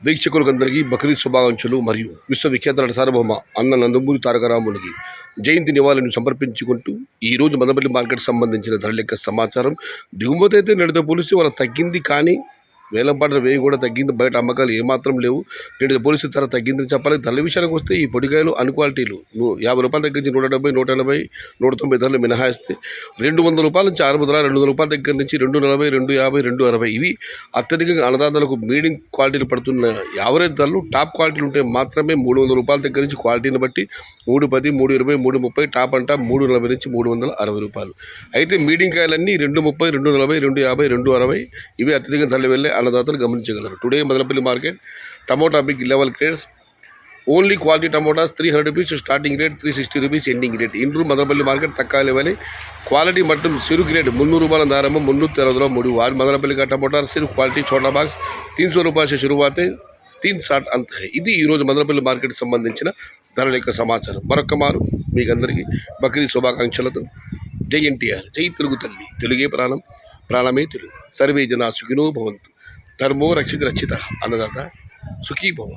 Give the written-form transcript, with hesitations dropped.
వీక్షకులందరికీ బక్రీద్ శుభాకాంక్షలు మరియు విశ్వవిఖ్యాత నట సార్వభౌమ అన్న నందమూరి తారక రామారావుకి జయంతి నివాళులను సమర్పించుకుంటూ ఈరోజు మదనపల్లి మార్కెట్ సంబంధించిన ధరల యొక్క సమాచారం. దిగుమతి అయితే నేటితో పోలిస్తే వాళ్ళ తగ్గింది, కానీ వేలంపాట వేయి కూడా తగ్గింది. బయట అమ్మకాలు ఏమాత్రం లేవు. నేటితో పోలిస్తే ధర తగ్గిందని చెప్పాలి. ధరల విషయానికి వస్తే ఈ పొడికాయలు అన్ని క్వాలిటీలు 50 రూపాయల దగ్గర నుంచి 170, 180, 190 ధరలు మినహాయిస్తే 200 రూపాయల నుంచి 600, 200 రూపాయల దగ్గర నుంచి 240, 250, 260 ఇవి అత్యధికంగా అన్నదాతలకు మీడియం క్వాలిటీలు పడుతున్న యావరేజ్ ధరలు. టాప్ క్వాలిటీలు ఉంటే మాత్రమే 300 రూపాయల దగ్గర నుంచి క్వాలిటీని బట్టి 310, 320, 330, టాప్ అంట 340 నుంచి 360 రూపాయలు. అయితే మీడియం కాయలన్నీ 230, 240, 250, 260 ఇవి అత్యధికంగా ధరలు వెళ్ళే అన్నదాతలు గమనించగలరు. Today Madanapalle market tomato big level grades only quality tomatoes 300 rupees starting rate, 360 rupees ending rate. ఇండ్రు మదనపల్లి మార్కెट तक्का लेवल क्वालिटी मटन सिरु ग्रेड 300 रुपये दारम 313 मूड आज मदनपल्ली का टमोटा सिर्फ क्वालिटी छोटा बॉक्स 300 रुपये से शुरुआत है, 360 अंत है. ఇది ఈరోజు మదనపల్లి మార్కెట్ సంబంధించిన ధరల యొక్క సమాచారం. మరొకమారు మీకందరికీ బక్రీద్ శుభాకాంక్షలతో జై ఎన్టీఆర్, జై తెలుగు తల్లి, తెలుగే ప్రాణం, ప్రాణమే తెలుగు. సర్వే జనా సుఖినో భవంతు. ధర్మో రక్షిత రక్షిత. అన్నదాత సుఖీ భవ.